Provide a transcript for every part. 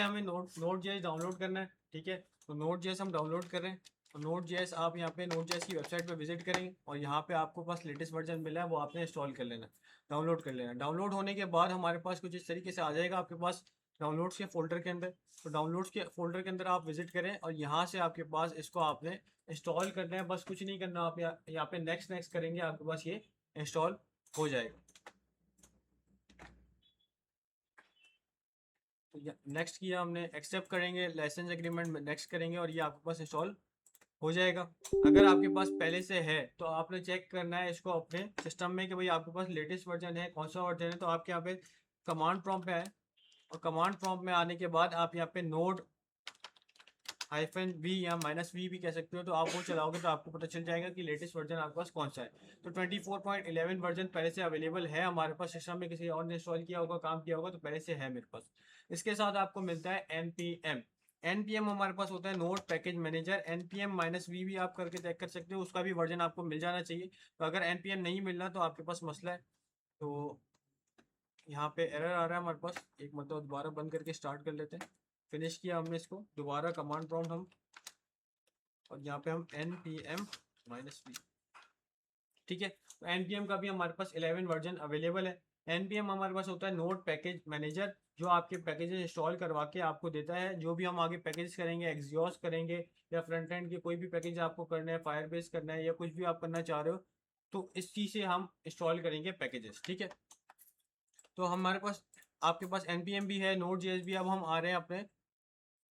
हमें note JS download करना है। ठीक है, तो नोट जेएस हम डाउनलोड कर रहे हैं। तो नोट जेएस आप यहाँ पे नोट जेएस की वेबसाइट पे विजिट करेंगे और यहाँ पे आपको पास लेटेस्ट वर्जन मिला है, वो आपने इंस्टॉल कर लेना, डाउनलोड कर लेना। डाउनलोड होने के बाद हमारे पास कुछ इस तरीके से आ जाएगा आपके पास डाउनलोड्स के फोल्डर के अंदर। तो डाउनलोड्स के फोल्डर के अंदर आप विजिट करें और यहाँ से आपके पास इसको आपने इंस्टॉल करना है। बस कुछ नहीं करना, आप यहाँ पे नेक्स्ट नेक्स्ट करेंगे, आपके पास ये इंस्टॉल हो जाएगा। तो नेक्स्ट किया हमने, एक्सेप्ट करेंगे, लाइसेंस एग्रीमेंट में नेक्स्ट करेंगे और ये आपके पास इंस्टॉल हो जाएगा। अगर आपके पास पहले से है तो आपने चेक करना है इसको अपने सिस्टम में कि भाई आपके पास लेटेस्ट वर्जन है, कौन सा वर्जन है। तो आपके यहाँ पे कमांड प्रॉम्प्ट में आए और कमांड प्रॉम्प्ट में आने के बाद आप यहाँ पे नोड -v या -v भी कह सकते हो, तो आप वो चलाओगे तो आपको पता चल जाएगा कि लेटेस्ट वर्जन आपके पास कौन सा है। तो 24.11 वर्जन पहले से अवेलेबल है हमारे पास सिस्टम में, किसी और ने इंस्टॉल किया होगा, काम किया होगा, तो पहले से है मेरे पास। इसके साथ आपको मिलता है npm। npm हमारे पास होता है node package manager. npm -v भी आप करके चेक कर सकते हो, उसका भी वर्जन आपको मिल जाना चाहिए। तो अगर npm नहीं मिलना तो आपके पास मसला है। तो यहाँ पे एरर आ रहा है हमारे पास, एक मतलब दोबारा बंद करके स्टार्ट कर लेते हैं। फिनिश किया हमने इसको, दोबारा कमांड प्रॉम्प्ट हम, और यहाँ पे हम npm -v। ठीक है, तो npm का भी हमारे पास 11 वर्जन अवेलेबल है। npm हमारे पास होता है नोड पैकेज मैनेजर, जो आपके पैकेजेस इंस्टॉल करवा के आपको देता है। जो भी हम आगे पैकेज करेंगे, एक्सियोस करेंगे या फ्रंट एंड के कोई भी पैकेज आपको करना है, फायरबेस करना है या कुछ भी आप करना चाह रहे हो, तो इस चीज़ से हम इंस्टॉल करेंगे पैकेजेस। ठीक है, तो हमारे पास आपके पास npm भी है, नोड जेएस भी। अब हम आ रहे हैं अपने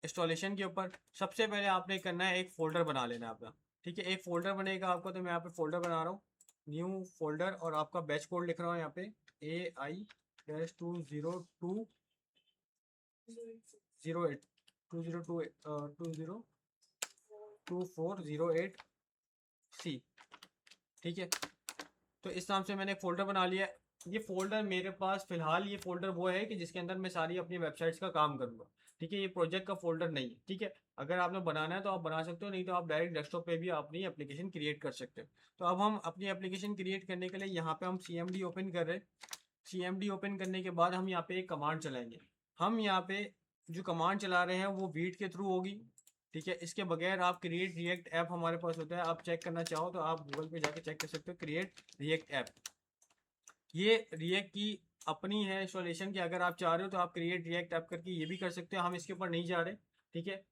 इंस्टॉलेशन के ऊपर। सबसे पहले आपने करना है एक फोल्डर बना लेना है अपना। ठीक है, एक फोल्डर बनेगा आपको, तो मैं यहाँ पे फोल्डर बना रहा हूँ, न्यू फोल्डर, और आपका बैच कोड लिख रहा हूँ यहाँ पे AI-20208208 202408C। ठीक है, तो इस नाम से मैंने एक फ़ोल्डर बना लिया। ये फ़ोल्डर मेरे पास फ़िलहाल, ये फ़ोल्डर वो है कि जिसके अंदर मैं सारी अपनी वेबसाइट्स का काम करूँगा। ठीक है, ये प्रोजेक्ट का फ़ोल्डर नहीं है। ठीक है, अगर आपने बनाना है तो आप बना सकते हो, नहीं तो आप डायरेक्ट डेस्कटॉप पे भी अपनी एप्लीकेशन क्रिएट कर सकते हो। तो अब हम अपनी एप्लीकेशन क्रिएट करने के लिए यहाँ पे हम CMD ओपन कर रहे हैं। CMD ओपन करने के बाद हम यहाँ पे एक कमांड चलाएंगे। हम यहाँ पे जो कमांड चला रहे हैं वो वीट के थ्रू होगी। ठीक है, इसके बगैर आप क्रिएट रिएक्ट ऐप हमारे पास होता है, आप चेक करना चाहो तो आप गूगल पे जाके चेक कर सकते हो, क्रिएट रिएक्ट ऐप। ये रिएक्ट की अपनी है इंस्टॉलेशन की। अगर आप चाह रहे हो तो आप क्रिएट रिएक्ट ऐप करके ये भी कर सकते हो, हम इसके ऊपर नहीं जा रहे। ठीक है,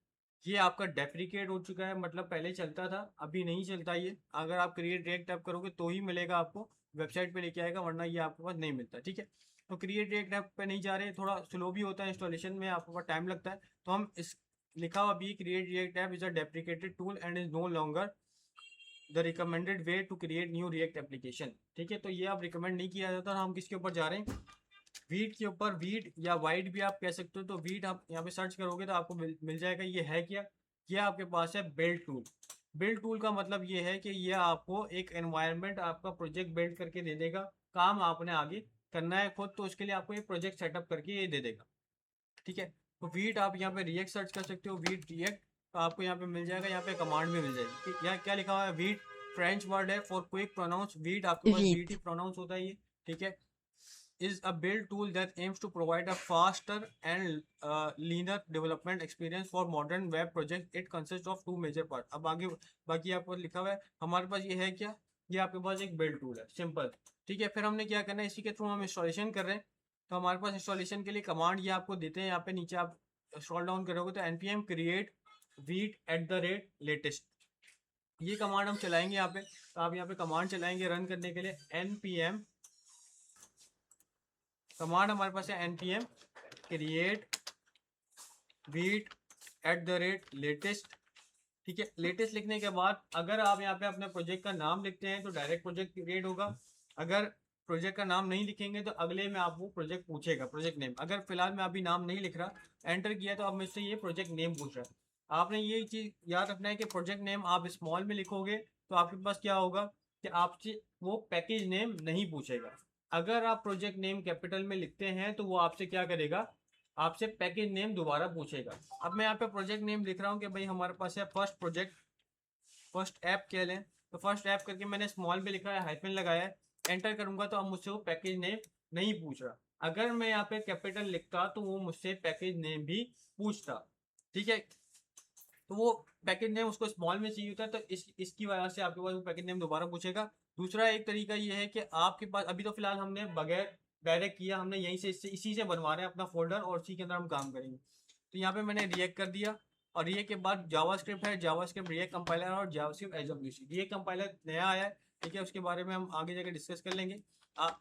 ये आपका डेप्रिकेट हो चुका है, मतलब पहले चलता था, अभी नहीं चलता ये। अगर आप क्रिएट रिएक्ट ऐप करोगे तो ही मिलेगा आपको, वेबसाइट पे लेके आएगा, वरना ये आपके पास नहीं मिलता। ठीक है, तो क्रिएट रिएक्ट ऐप पे नहीं जा रहे, थोड़ा स्लो भी होता है इंस्टॉलेशन में, आपको पास टाइम लगता है। तो हम इस लिखा हुआ भी, Create React App is a deprecated tool and is no longer the recommended way to create new React application. ठीक है, तो ये आप रिकमेंड नहीं किया जाता। हम किसके ऊपर जा रहे हैं, वीट के ऊपर। वीट या वाइट भी आप कह सकते हो। तो वीट आप यहाँ पे सर्च करोगे तो आपको मिल जाएगा। ये है क्या, ये आपके पास है बिल्ड टूल। बिल्ड टूल का मतलब ये है कि ये आपको एक एनवायरनमेंट, आपका प्रोजेक्ट बिल्ड करके दे देगा। काम आपने आगे करना है खुद, तो उसके लिए आपको एक प्रोजेक्ट सेटअप करके ये दे देगा। ठीक है, तो वीट आप यहाँ पे रिएक्ट सर्च कर सकते हो, वीट रिएक्ट, तो आपको यहाँ पे मिल जाएगा। यहाँ पे कमांड भी मिल जाएगी। ठीक, यहाँ क्या लिखा हुआ है, वीट फ्रेंच वर्ड है फॉर क्विक प्रोनाउंस। वीट आपके पास वीट ही Vite. प्रोनाउंस होता है ये। ठीक है, is a build tool that aims to provide a faster and leaner development experience for modern web projects. It consists of two major parts. अब आगे बाकी आपको लिखा हुआ है। हमारे पास ये है क्या, ये आपके पास एक बिल्ड टूल है, सिंपल। ठीक है, फिर हमने क्या करना है, इसी के थ्रू हम इंस्टॉलेशन कर रहे हैं। तो हमारे पास इंस्टॉलेशन के लिए कमांड ये आपको देते हैं। यहाँ पे नीचे आप स्क्रॉल डाउन करोगे तो npm create वीट @latest, ये कमांड हम चलाएंगे यहाँ पे। तो आप यहाँ पे कमांड चलाएंगे रन करने के लिए, npm कमांड हमारे पास है npm create वीट @latest। ठीक है, लेटेस्ट लिखने के बाद अगर आप यहाँ पे अपने प्रोजेक्ट का नाम लिखते हैं तो डायरेक्ट प्रोजेक्ट क्रिएट होगा। अगर प्रोजेक्ट का नाम नहीं लिखेंगे तो अगले में आपको प्रोजेक्ट पूछेगा, प्रोजेक्ट नेम। अगर फिलहाल मैं अभी नाम नहीं लिख रहा, एंटर किया, तो अब मुझसे ये प्रोजेक्ट नेम पूछ रहा है। आपने ये चीज़ याद रखना है कि प्रोजेक्ट नेम आप स्मॉल में लिखोगे तो आपके पास क्या होगा कि आपसे वो पैकेज नेम नहीं पूछेगा। अगर आप प्रोजेक्ट नेम कैपिटल में लिखते हैं तो वो आपसे क्या करेगा, आपसे पैकेज नेम दोबारा पूछेगा। अब मैं यहाँ पे प्रोजेक्ट नेम लिख रहा हूँ कि भाई हमारे पास है फर्स्ट प्रोजेक्ट, फर्स्ट ऐप कह लें। तो फर्स्ट ऐप करके मैंने स्मॉल में लिखा है, हाइफन लगाया है, एंटर करूंगा तो अब मुझसे वो पैकेज नेम नहीं पूछ रहा। अगर मैं यहाँ पे कैपिटल लिखता तो वो मुझसे पैकेज नेम भी पूछता, ठीक है। तो वो पैकेज नेम उसको स्मॉल में चाहिए होता है, तो इसकी वजह से आपके पास वो पैकेज नेम दोबारा पूछेगा। दूसरा एक तरीका ये है कि आपके पास अभी तो फिलहाल हमने बगैर डायरेक्ट किया, हमने यहीं से इसी से बनवा रहे हैं अपना फोल्डर और इसी के अंदर हम काम करेंगे। तो यहाँ पे मैंने रिएक्ट कर दिया, और रिएक्ट के बाद जावास्क्रिप्ट है, जावास्क्रिप्ट रिएक्ट कंपाइलर और जावास्क्रिप्ट एसडब्ल्यूसी। रिएक्ट कंपाइलर नया आया है, ठीक है, उसके बारे में हम आगे जाकर डिस्कस कर लेंगे।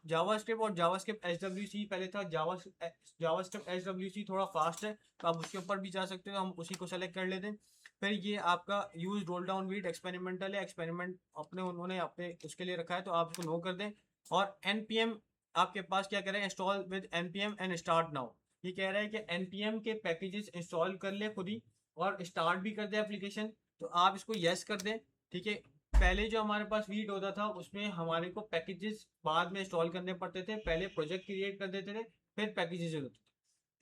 जावास्क्रिप्ट और जावास्क्रिप्ट एसडब्ल्यूसी पहले था, जावास्क्रिप्ट एसडब्ल्यूसी थोड़ा फास्ट है, तो आप उसके ऊपर भी जा सकते हो, हम उसी को सेलेक्ट कर लेते हैं। फिर ये आपका use roll down wheat experimental है, एक्सपेरिमेंट उन्होंने अपने उसके लिए रखा है, तो आप उसको नो कर दें। और npm आपके पास क्या करें, install with npm and start now. ये कह रहा है कि npm के पैकेजेस इंस्टॉल कर ले खुद ही और स्टार्ट भी कर दे एप्लीकेशन, तो आप इसको यस कर दें, ठीक है। पहले जो हमारे पास वीट होता था उसमें हमारे को पैकेजेस बाद में इंस्टॉल करने पड़ते थे, पहले प्रोजेक्ट क्रिएट कर देते थे, फिर पैकेजेस होते थे।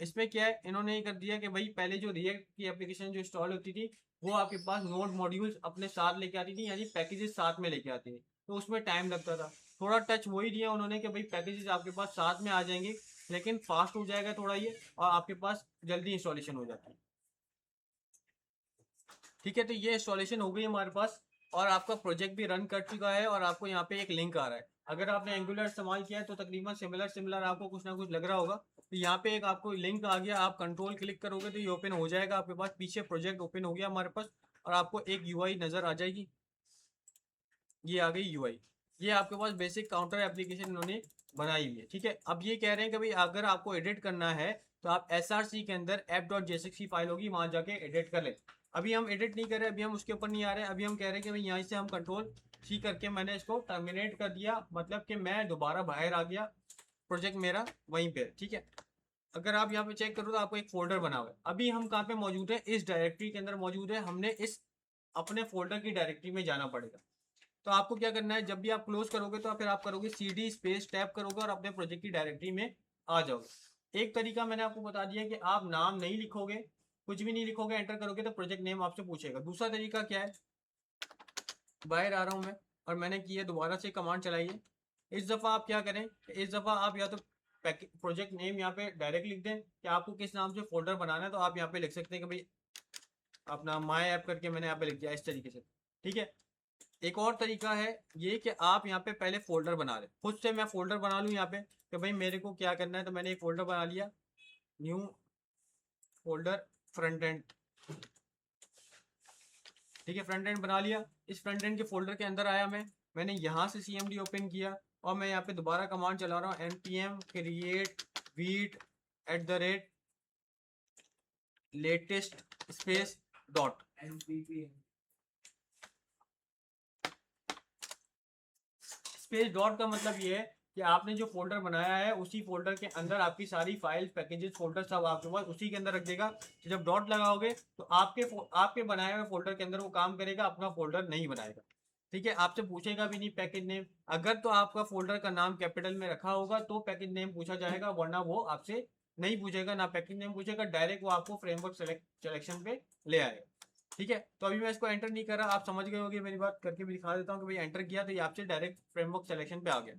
इसमें क्या है, इन्होंने ये कर दिया कि भाई पहले जो रिएक्ट की एप्लीकेशन जो इंस्टॉल होती थी वो आपके पास नोड मॉड्यूल्स अपने साथ लेके आती थी, यानी पैकेजेस साथ में लेके आती थी, तो उसमें टाइम लगता था। थोड़ा टच वही दिया उन्होंने कि भाई पैकेजेस आपके पास साथ में आ जाएंगे, लेकिन फास्ट हो जाएगा थोड़ा ये, और आपके पास जल्दी इंस्टॉलेशन हो जाता है, ठीक है। तो ये इंस्टॉलेशन हो गई हमारे पास, और आपका प्रोजेक्ट भी रन कर चुका है, और आपको यहाँ पे एक लिंक आ रहा है। अगर आपने एंगुलर इस्तेमाल किया है तो तकरीबन सिमिलर आपको कुछ ना कुछ लग रहा होगा। तो यहाँ पे एक आपको लिंक आ गया, आप कंट्रोल क्लिक करोगे तो ये ओपन हो जाएगा आपके पास, पीछे प्रोजेक्ट ओपन हो गया हमारे पास, और आपको एक यूआई नजर आ जाएगी। ये आ गई यूआई। ये आपके पास बेसिक काउंटर एप्लीकेशन इन्होंने बनाई हुई है, ठीक है। अब ये कह रहे हैं कि भाई अगर आपको एडिट करना है तो आप एसआरसी के अंदर app.jsx की फाइल होगी, वहां जाके एडिट कर ले। अभी हम एडिट नहीं कर रहे, अभी हम उसके ऊपर नहीं आ रहे, अभी हम कह रहे हैं कि भाई यहाँ से हम कंट्रोल सी करके मैंने इसको टर्मिनेट कर दिया, मतलब कि मैं दोबारा बाहर आ गया, प्रोजेक्ट मेरा वहीं पे, ठीक है। अगर आप यहाँ पे चेक करो तो आपको एक फोल्डर बना हुआ है। अभी हम कहाँ पे मौजूद है, इस डायरेक्टरी के अंदर मौजूद है, हमने इस अपने फोल्डर की डायरेक्टरी में जाना पड़ेगा। तो आपको क्या करना है, जब भी आप क्लोज करोगे तो फिर आप करोगे cd स्पेस टैप करोगे और अपने प्रोजेक्ट की डायरेक्टरी में आ जाओगे। एक तरीका मैंने आपको बता दिया कि आप नाम नहीं लिखोगे, कुछ भी नहीं लिखोगे, एंटर करोगे तो प्रोजेक्ट नेम आपसे पूछेगा। दूसरा तरीका क्या है, बाहर आ रहा हूं मैं और मैंने किया, दोबारा से कमांड चलाइए। इस दफा आप क्या करें, इस दफा आप या तो प्रोजेक्ट नेम यहाँ पे डायरेक्ट लिख दें, कि आपको किस नाम से फोल्डर बनाना है, तो आप यहाँ पे लिख सकते हैं कि भाई अपना माई ऐप करके मैंने यहाँ पे लिख दिया इस तरीके से, ठीक है। एक और तरीका है ये कि आप यहाँ पे पहले फोल्डर बना लें, खुद से मैं फोल्डर बना लूँ यहाँ पे कि भाई मेरे को क्या करना है, तो मैंने एक फोल्डर बना लिया, न्यू फोल्डर फ्रंट एंड, ठीक है, फ्रंट एंड बना लिया। इस फ्रंट एंड के फोल्डर के अंदर आया मैंने यहाँ से cmd ओपन किया, और मैं यहाँ पे दोबारा कमांड चला रहा हूँ, npm create wheat @latest space dot, space dot का मतलब ये है कि आपने जो फोल्डर बनाया है उसी फोल्डर के अंदर आपकी सारी फाइल्स पैकेजेस फोल्डर सब आपके पास उसी के अंदर रख देगा। तो जब डॉट लगाओगे तो आपके बनाए हुए फोल्डर के अंदर वो काम करेगा, अपना फोल्डर नहीं बनाएगा, ठीक है। आपसे पूछेगा भी नहीं पैकेज नेम, अगर तो आपका फोल्डर का नाम कैपिटल में रखा होगा तो पैकेज नेम पूछा जाएगा, वरना वो आपसे नहीं पूछेगा, ना पैकेज नेम पूछेगा, डायरेक्ट वो आपको फ्रेमवर्क सिलेक्शन पे ले आएगा, ठीक है। तो अभी मैं इसको एंटर नहीं कर रहा, आप समझ गए होंगे, मेरी बात करके भी दिखा देता हूँ कि भाई एंटर किया तो ये आपसे डायरेक्ट फ्रेमवर्क सिलेक्शन पे आ गया,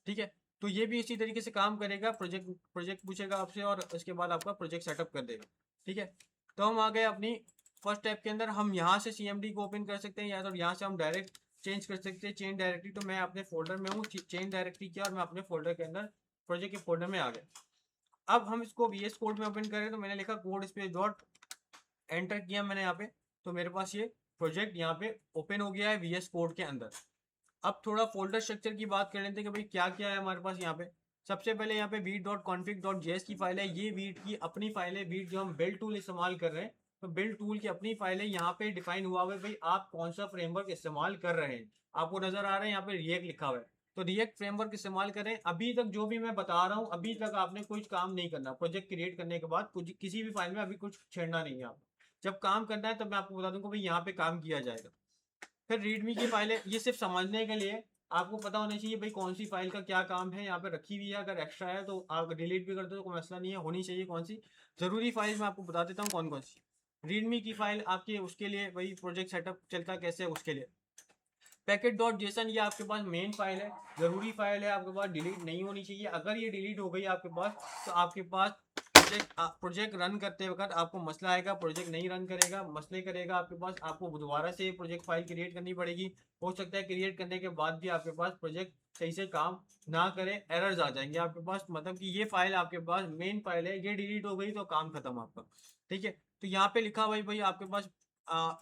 ठीक है। तो ये भी इसी तरीके से काम करेगा, प्रोजेक्ट पूछेगा आपसे और उसके बाद आपका प्रोजेक्ट सेटअप कर देगा, ठीक है। तो हम आ गए अपनी फर्स्ट स्टेप के अंदर, हम यहाँ से cmd को ओपन कर सकते हैं, या तो यहाँ से हम डायरेक्ट चेंज कर सकते हैं चेंज डायरेक्टरी। तो मैं अपने फोल्डर में हूँ, चेंज डायरेक्टरी किया और मैं अपने फोल्डर के अंदर प्रोजेक्ट के फोल्डर में आ गया। अब हम इसको VS कोड में ओपन करें, तो मैंने लिखा कोड स्पेस डॉट, एंटर किया मैंने यहाँ पे, तो मेरे पास ये प्रोजेक्ट यहाँ पे ओपन हो गया है VS कोड के अंदर। अब थोड़ा फोल्डर स्ट्रक्चर की बात कर लेते हैं कि भाई क्या क्या है हमारे पास यहाँ पे। सबसे पहले यहाँ पे वीट.config.js की फाइल है, ये वीट की अपनी फाइल है, वीट जो हम बिल्ड टूल इस्तेमाल कर रहे हैं, तो बिल्ड टूल की अपनी फाइल है। यहाँ पे डिफाइन हुआ हुआ है भाई आप कौन सा फ्रेमवर्क इस्तेमाल कर रहे हैं, आपको नजर आ रहा है यहाँ पे रिएक्ट लिखा हुआ है, तो रिएक्ट फ्रेमवर्क इस्तेमाल करें। अभी तक जो भी मैं बता रहा हूँ, अभी तक आपने कुछ काम नहीं करना, प्रोजेक्ट क्रिएट करने के बाद कुछ किसी भी फाइल में अभी कुछ छेड़ना नहीं है, आप जब काम करना है तब मैं आपको बता दूंगा भाई यहाँ पे काम किया जाएगा। फिर रीडमी की फाइल है, ये सिर्फ समझने के लिए आपको पता होना चाहिए भाई कौन सी फाइल का क्या काम है, यहाँ पे रखी हुई है, अगर एक्स्ट्रा है तो आप डिलीट भी कर दो तो कोई मसला नहीं है, होनी चाहिए कौन सी जरूरी फाइल मैं आपको बता देता हूँ कौन कौन सी। रीडमी की फाइल आपके उसके लिए वही प्रोजेक्ट सेटअप चलता कैसे है उसके लिए। पैकेट डॉट जेसन ये आपके पास मेन फाइल है, जरूरी फाइल है, आपके पास डिलीट नहीं होनी चाहिए। अगर ये डिलीट हो गई आपके पास तो आपके पास प्रोजेक्ट रन करते वक्त आपको मसला आएगा, प्रोजेक्ट नहीं रन करेगा, मसले करेगा आपके पास, आपको दोबारा से प्रोजेक्ट फाइल क्रिएट करनी पड़ेगी। हो सकता है क्रिएट करने के बाद भी आपके पास प्रोजेक्ट सही से काम ना करे, एरर्स आ जाएंगे आपके पास, मतलब कि ये फाइल आपके पास मेन फाइल है, ये डिलीट हो गई तो काम खत्म आपका। ठीक है, तो यहाँ पे लिखा हुआ है भाई आपके पास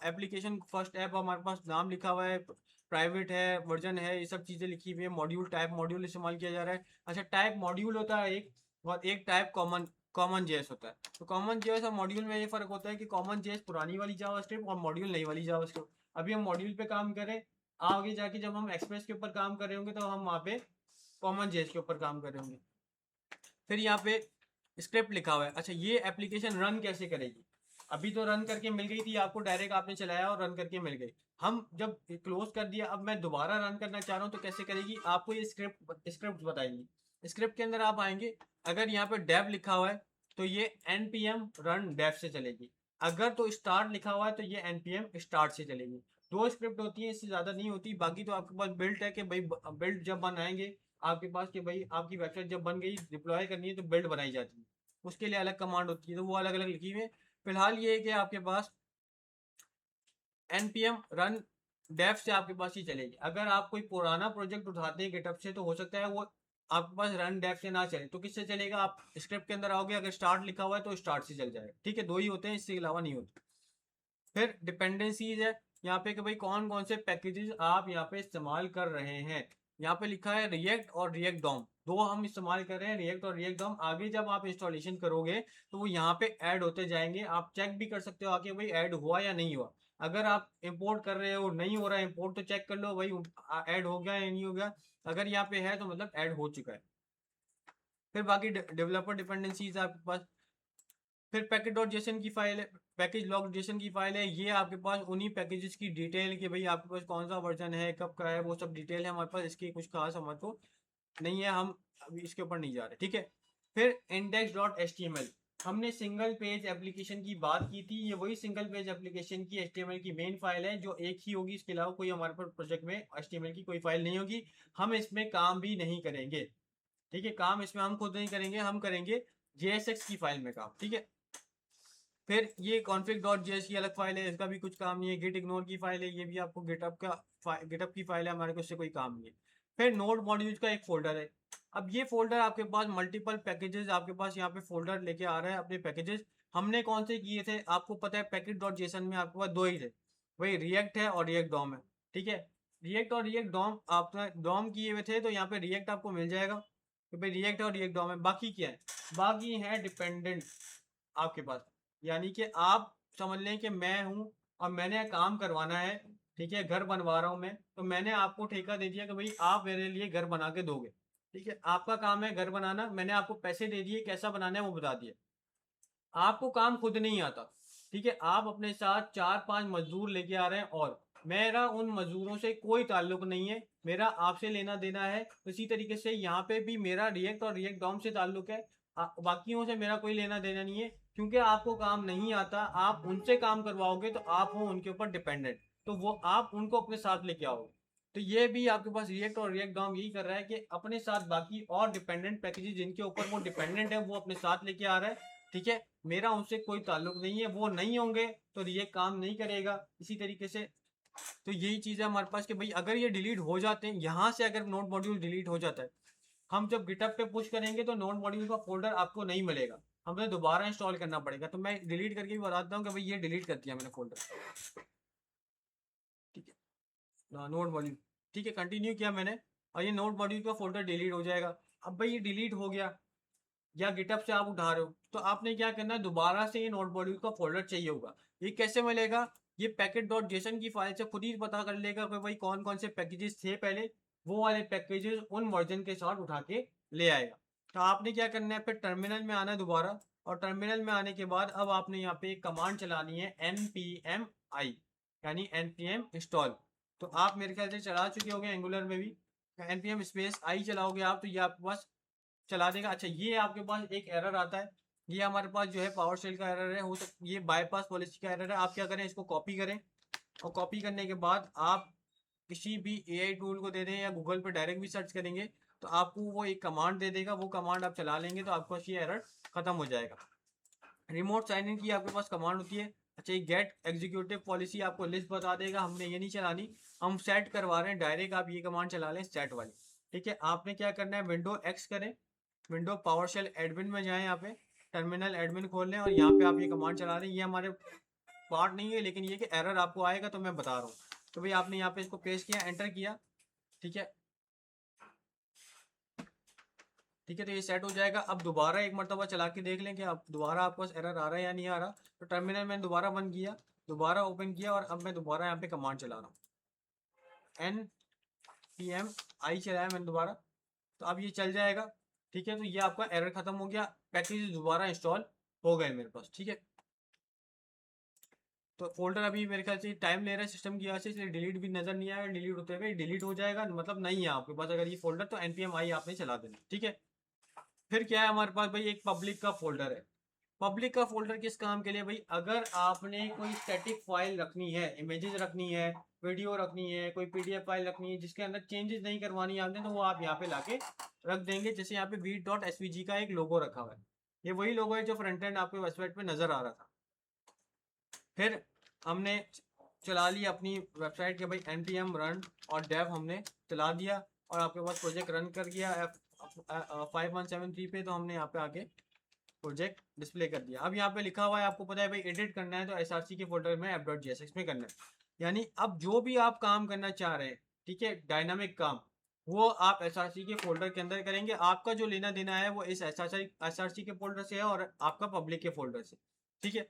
एप्लीकेशन फर्स्ट ऐप हमारे पास नाम लिखा हुआ है, प्राइवेट है, वर्जन है, ये सब चीज़ें लिखी हुई है, मॉड्यूल टाइप मॉड्यूल इस्तेमाल किया जा रहा है। अच्छा, टाइप मॉड्यूल होता है एक, और एक टाइप कॉमन कॉमन जेएस होता है। तो कॉमन जेएस और मॉड्यूल में ये फर्क होता है कि कॉमन जेएस पुरानी वाली जावास्क्रिप्ट और मॉड्यूल नई वाली जावास्क्रिप्ट। अभी हम मॉड्यूल पे काम करें, आगे जाके जब हम एक्सप्रेस के ऊपर काम कर रहे होंगे तो हम वहाँ पे कॉमन जेएस के ऊपर काम कर रहे होंगे। फिर यहाँ पे स्क्रिप्ट लिखा हुआ है। अच्छा, ये एप्लीकेशन रन कैसे करेगी? अभी तो रन करके मिल गई थी आपको, डायरेक्ट आपने चलाया और रन करके मिल गई। हम जब क्लोज कर दिया, अब मैं दोबारा रन करना चाह रहा हूँ तो कैसे करेगी? आपको ये स्क्रिप्ट बताएंगी। स्क्रिप्ट के अंदर आप आएंगे, अगर यहाँ पे डेव लिखा हुआ है तो ये npm रन डेव से चलेगी, अगर तो स्टार्ट लिखा हुआ है तो ये npm स्टार्ट से चलेगी। दो स्क्रिप्ट होती है, इससे ज्यादा नहीं होती। बाकी तो आपके पास बिल्ट है कि भाई बिल्ट जब बनाएंगे आपके पास कि भाई आपकी वेबसाइट जब बन गई, डिप्लॉय करनी है तो बिल्ड बनाई जाती है, उसके लिए अलग कमांड होती है, तो वो अलग अलग लिखी हुई है। फिलहाल ये है कि आपके पास npm रन डेव से आपके पास ही चलेगी। अगर आप कोई पुराना प्रोजेक्ट उठाते हैं गिटहब से तो हो सकता है वो आपके पास रन डेव से ना चले, तो किससे चलेगा? आप स्क्रिप्ट के अंदर आओगे, अगर स्टार्ट लिखा हुआ है तो स्टार्ट से चल जाएगा। ठीक है, दो ही होते हैं, इससे अलावा नहीं होते। फिर डिपेंडेंसीज है यहाँ पे कि भाई कौन कौन से पैकेजेस आप यहाँ पे इस्तेमाल कर रहे हैं। यहाँ पे लिखा है रिएक्ट और रिएक्ट डॉम, दो हम इस्तेमाल कर रहे हैं, रिएक्ट और रिएक्ट डॉम। आगे जब आप इंस्टॉलेशन करोगे तो वो यहाँ पे ऐड होते जाएंगे, आप चेक भी कर सकते हो आके भाई ऐड हुआ या नहीं हुआ। अगर आप इंपोर्ट कर रहे हो नहीं हो रहा है इंपोर्ट, तो चेक कर लो भाई ऐड हो गया या नहीं हो गया। अगर यहाँ पे है तो मतलब ऐड हो चुका है। फिर बाकी डेवलपर डिपेंडेंसीज आपके पास। फिर पैकेट डॉट जेसन की फाइल है, पैकेज लॉग जेसन की फाइल है, ये आपके पास उन्हीं पैकेजेस की डिटेल कि भाई आपके पास कौन सा वर्जन है, कब का है, वो सब डिटेल है हमारे पास। इसकी कुछ खास हमारे को नहीं है, हम अभी इसके ऊपर नहीं जा रहे। ठीक है, फिर इंडेक्स डॉट एच हमने सिंगल पेज एप्लीकेशन की बात की थी, ये वही सिंगल पेज एप्लीकेशन की HTML की मेन फाइल है जो एक ही होगी, इसके अलावा कोई हमारे पास प्रोजेक्ट में HTML की कोई फाइल नहीं होगी। हम इसमें काम भी नहीं करेंगे। ठीक है, काम इसमें हम खुद नहीं करेंगे, हम करेंगे JSX की फाइल में काम। ठीक है, फिर ये config डॉट जेएस की अलग फाइल है, इसका भी कुछ काम नहीं है। गिट इग्नोर की फाइल है, ये भी आपको गिटअप की फाइल है, हमारे को इससे कोई काम नहीं है। फिर नोड मॉड्यूल्स का एक फोल्डर है। अब ये फोल्डर आपके पास मल्टीपल पैकेजेस, आपके पास यहाँ पे फोल्डर लेके आ रहा है अपने पैकेजेस। हमने कौन से किए थे आपको पता है? पैकेट डॉट जेसन में आपके पास दो ही थे, वही रिएक्ट है और रिएक्ट डॉम है। ठीक है, रिएक्ट और रिएक्ट डॉम आपने डॉम किए हुए थे तो यहाँ पे रिएक्ट आपको मिल जाएगा, तो भाई रिएक्ट और रिएक्ट डॉम है। बाकी क्या है? बाकी है डिपेंडेंट आपके पास, यानी कि आप समझ लें कि मैं हूं और मैंने काम करवाना है। ठीक है, घर बनवा रहा हूं मैं, तो मैंने आपको ठेका दे दिया कि भाई आप मेरे लिए घर बना के दोगे। ठीक है, आपका काम है घर बनाना, मैंने आपको पैसे दे दिए, कैसा बनाना है वो बता दिया। आपको काम खुद नहीं आता। ठीक है, आप अपने साथ 4-5 मजदूर लेके आ रहे हैं, और मेरा उन मजदूरों से कोई ताल्लुक नहीं है, मेरा आपसे लेना देना है। इसी तरीके से यहाँ पे भी मेरा रिएक्ट और रिएक्ट डॉम से ताल्लुक है, बाकियों से मेरा कोई लेना देना नहीं है। क्योंकि आपको काम नहीं आता, आप उनसे काम करवाओगे तो आप हो उनके ऊपर डिपेंडेंट, तो वो आप उनको अपने साथ लेके आओगे। तो ये भी आपके पास रिएक्ट और रिएक्ट डॉम यही कर रहा है कि अपने साथ बाकी और डिपेंडेंट पैकेजेस जिनके ऊपर वो डिपेंडेंट है वो अपने साथ लेके आ रहा है। ठीक है, मेरा उनसे कोई ताल्लुक नहीं है, वो नहीं होंगे तो ये काम नहीं करेगा। इसी तरीके से तो यही चीज़ है हमारे पास कि भाई अगर ये डिलीट हो जाते हैं, यहाँ से अगर नोड मॉड्यूल डिलीट हो जाता है, हम जब गिटहब पे पुश करेंगे तो नोड मॉड्यूल का फोल्डर आपको नहीं मिलेगा, हमें दोबारा इंस्टॉल करना पड़ेगा। तो मैं डिलीट करके भी बताता हूँ कि भाई ये डिलीट कर दिया मैंने फोल्डर। ठीक है, नोड मॉड्यूल, ठीक है, कंटिन्यू किया मैंने और ये नोड मॉड्यूल का फोल्डर डिलीट हो जाएगा। अब भाई ये डिलीट हो गया या गिटअप से आप उठा रहे हो तो आपने क्या करना है, दोबारा से ये नोड मॉड्यूल का फोल्डर चाहिए होगा। ये कैसे मिलेगा? ये पैकेट डॉट जेसन की फाइल से खुद ही पता कर लेगा कि भाई कौन कौन से पैकेजेस थे पहले, वो वाले पैकेजेस उन वर्जन के साथ उठा के ले आएगा। तो आपने क्या करना है, फिर टर्मिनल में आना है दोबारा, और टर्मिनल में आने के बाद अब आपने यहाँ पे एक कमांड चलानी है npm i, यानी npm install। तो आप मेरे ख्याल से चला चुके होंगे एंगुलर में भी, npm स्पेस आई चलाओगे आप तो ये आपके पास चला देगा। अच्छा, ये आपके पास एक एरर आता है, ये हमारे पास जो है पावर शेल का एरर है, हो सकता ये बाईपास पॉलिसी का एरर है। आप क्या करें, इसको कॉपी करें और कॉपी करने के बाद आप किसी भी एआई टूल को दे दें या गूगल पे डायरेक्ट भी सर्च करेंगे तो आपको वो एक कमांड दे देगा, वो कमांड आप चला लेंगे तो आपका ये एरर खत्म हो जाएगा। रिमोट साइन इन की आपके पास कमांड होती है। अच्छा, ये गेट एग्जीक्यूटिव पॉलिसी आपको लिस्ट बता देगा, हमने ये नहीं चलानी, हम सेट करवा रहे हैं, डायरेक्ट आप ये कमांड चला लें सेट वाली। ठीक है, आपने क्या करना है, विंडो एक्स करें, विंडो पावरशेल एडमिन में जाएं, यहाँ पे टर्मिनल एडमिन खोल लें और यहाँ पे आप ये कमांड चला रहे हैं। ये हमारे पार्ट नहीं है, लेकिन ये कि एरर आपको आएगा तो मैं बता रहा हूँ। तो भाई आपने यहाँ पे इसको पेस्ट किया, एंटर किया, ठीक है, ठीक है, तो ये सेट हो जाएगा। अब दोबारा एक मरतबा चला के देख लें कि अब दोबारा आपको एरर आ रहा है या नहीं आ रहा। तो टर्मिनल मैंने दोबारा बंद किया, दोबारा ओपन किया और अब मैं दोबारा यहाँ पे कमांड चला रहा हूँ, npm चलाया मैंने दोबारा, तो अब ये चल जाएगा। ठीक है, तो ये आपका एरर खत्म हो गया, पैकेज दोबारा इंस्टॉल हो गए मेरे पास। ठीक है, तो फोल्डर अभी मेरे ख्याल से टाइम ले रहा है सिस्टम की वजह से, इसलिए डिलीट भी नजर नहीं आएगा, डिलीट होते हुए डिलीट हो जाएगा, मतलब नहीं है आपके पास अगर ये फोल्डर, तो npm आपने चला देना। ठीक है, फिर क्या है हमारे पास भाई, एक पब्लिक का फोल्डर है। पब्लिक का फोल्डर किस काम के लिए भाई, अगर आपने कोई स्टैटिक फाइल रखनी है, इमेजेस रखनी है, वीडियो रखनी है, कोई पीडीएफ फाइल रखनी है जिसके अंदर चेंजेस नहीं करवानी है आपने, तो वो आप यहाँ पे लाके रख देंगे। जैसे यहाँ पे beat.svg का एक लोगो रखा हुआ है, ये वही लोगो है जो फ्रंट एंड आपके वेबसाइट पे नजर आ रहा था। फिर हमने चला लिया अपनी वेबसाइट के भाई npm रन और डेव हमने चला दिया और आपके पास प्रोजेक्ट रन कर गया 5173 पे, तो हमने यहाँ पे आके प्रोजेक्ट डिस्प्ले कर दिया। अब यहाँ पे लिखा हुआ है, आपको पता है भाई एडिट करना है तो एसआरसी के फोल्डर में app.jsx में करना है। यानी अब जो भी आप काम करना चाह रहे हैं, ठीक है, डायनामिक काम, वो आप एसआरसी के फोल्डर के अंदर करेंगे। आपका जो लेना देना है वो इस एसआरसी के फोल्डर से है और आपका पब्लिक के फोल्डर से। ठीक है,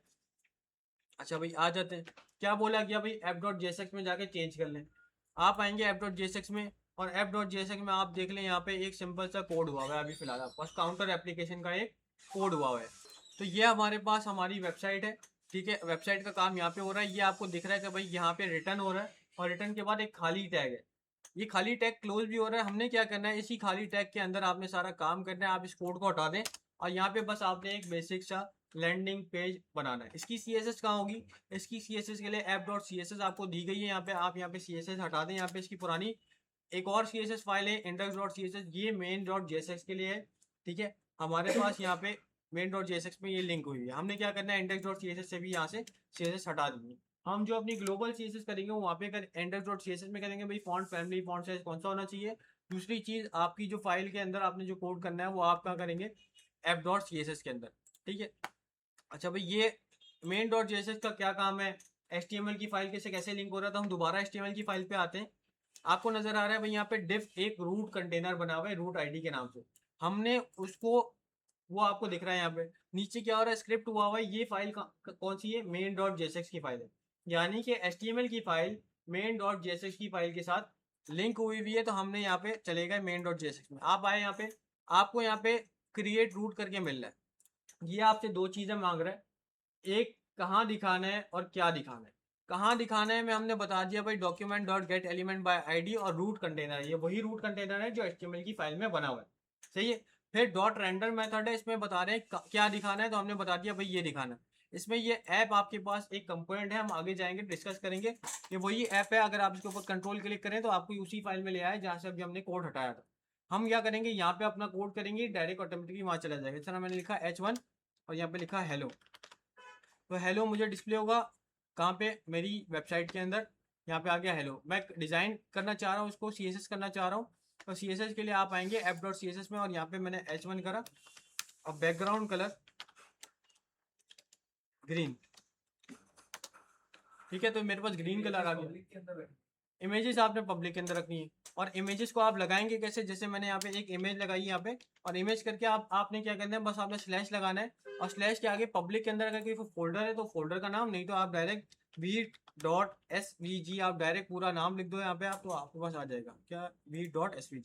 अच्छा भाई आ जाते हैं, क्या बोला गया भाई, app.jsx में जाके चेंज कर लें। आप आएंगे app.jsx में और app.jsx में आप देख लें यहाँ पे एक सिंपल सा कोड हुआ हुआ है, अभी फिलहाल आपके पास काउंटर एप्लीकेशन का एक कोड हुआ हुआ है। तो ये हमारे पास हमारी वेबसाइट है। ठीक है, वेबसाइट का काम यहाँ पे हो रहा है, ये आपको दिख रहा है कि भाई यहाँ पे रिटर्न हो रहा है और रिटर्न के बाद एक खाली टैग है, ये खाली टैग क्लोज भी हो रहा है। हमने क्या करना है, इसी खाली टैग के अंदर आपने सारा काम करना है। आप इस कोड को हटा दें और यहाँ पे बस आपने एक बेसिक सा लैंडिंग पेज बनाना है। इसकी CSS कहाँ होगी, इसकी CSS के लिए app.css आपको दी गई है यहाँ पे, आप यहाँ पे CSS हटा दें। यहाँ पे इसकी पुरानी एक और CSS फाइल है index.css, ये main.jsx के लिए है। ठीक है, हमारे पास यहाँ पे main.jsx में ये लिंक हुई है। हमने क्या करना है, index.css से भी यहाँ से CSS हटा देंगे। हम जो अपनी ग्लोबल CSS करेंगे वो वहाँ पे index.css में करेंगे भाई, फॉन्ट फैमिली फॉन्ट साइज कौन सा होना चाहिए। दूसरी चीज, आपकी जो फाइल के अंदर आपने जो कोड करना है वो आप क्या करेंगे, app.css के अंदर। ठीक है, अच्छा भाई ये main.js का क्या काम है, HTML की फाइल से कैसे लिंक हो रहा था। हम दोबारा HTML की फाइल पे आते हैं। आपको नजर आ रहा है भाई यहाँ पे div एक रूट कंटेनर बना हुआ है रूट आईडी के नाम से, हमने उसको, वो आपको दिख रहा है यहाँ पे नीचे क्या हो रहा है, स्क्रिप्ट हुआ हुआ है। ये फाइल कौन सी है, main.jsx की फाइल है, यानी कि HTML की फाइल main.jsx की फाइल के साथ लिंक हुई हुई है। तो हमने यहाँ पे चले गए main.jsx में, आप आए यहाँ पे, आपको यहाँ पे क्रिएट रूट करके मिल रहा है। ये आपसे दो चीजें मांग रहा है, एक कहाँ दिखाना है और क्या दिखाना है। कहाँ दिखाना है मैं हमने बता दिया भाई, document dot gate element by ID, और रूट कंटेनर है, ये वही रूट कंटेनर है जो HTML की फाइल में बना हुआ है। सही है, फिर डॉट रेंडर मेथड है, इसमें बता रहे हैं क्या दिखाना है, तो हमने बता दिया भाई ये दिखाना है। इसमें ये ऐप आपके पास एक कंपोनेंट है, हम आगे जाएंगे डिस्कस करेंगे। ये वही ऐप है, अगर आप इसके ऊपर कंट्रोल क्लिक करें तो आपको उसी फाइल में ले आए जहाँ से अभी हमने कोड हटाया था। हम क्या करेंगे, यहाँ पे अपना कोड करेंगे, डायरेक्ट ऑटोमेटिकली वहाँ चला जाएगा। इस तरह मैंने लिखा H1 और यहाँ पे लिखा हेलो, तो हेलो मुझे डिस्प्ले होगा कहाँ पे, मेरी वेबसाइट के अंदर। यहाँ पे आ गया हेलो। मैं डिज़ाइन करना चाह रहा हूँ, इसको CSS करना चाह रहा हूँ, तो CSS के लिए आप आएंगे app.css में और यहाँ पे मैंने H1 करा और बैकग्राउंड कलर ग्रीन। ठीक है, तो मेरे पास ग्रीन कलर आ गया। इमेजेस आपने पब्लिक के अंदर रखनी है और इमेजेस को आप लगाएंगे कैसे, जैसे मैंने यहाँ पे एक इमेज लगाई यहाँ पे, और इमेज करके आपने क्या करना है, बस आपने स्लैश लगाना है और स्लैश के आगे पब्लिक के अंदर अगर कोई फोल्डर है तो फोल्डर का नाम, नहीं तो आप डायरेक्ट v.svg आप डायरेक्ट पूरा नाम लिख दो यहाँ पे आप, तो आपके पास आ जाएगा क्या, v.svg।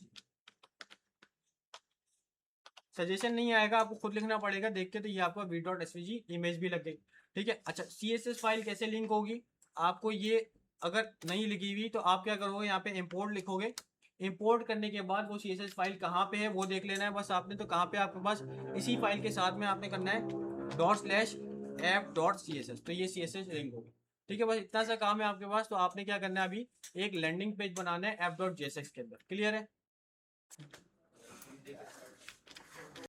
सजेशन नहीं आएगा, आपको खुद लिखना पड़ेगा देख के, तो ये आपका v.svg इमेज भी लग गई। ठीक है, अच्छा CSS फाइल कैसे लिंक होगी, आपको ये अगर नहीं लिखी हुई तो आप क्या करोगे, यहाँ पे इंपोर्ट लिखोगे, इंपोर्ट करने के बाद वो CSS फाइल कहाँ पे है वो देख लेना है बस आपने। तो कहाँ पे, आपके पास इसी फाइल के साथ में आपने करना है ./app.css, तो ये CSS लिंक होगी। ठीक है, बस इतना सा काम है आपके पास। तो आपने क्या करना है, अभी एक लैंडिंग पेज बनाना है app.jsx के अंदर। क्लियर है?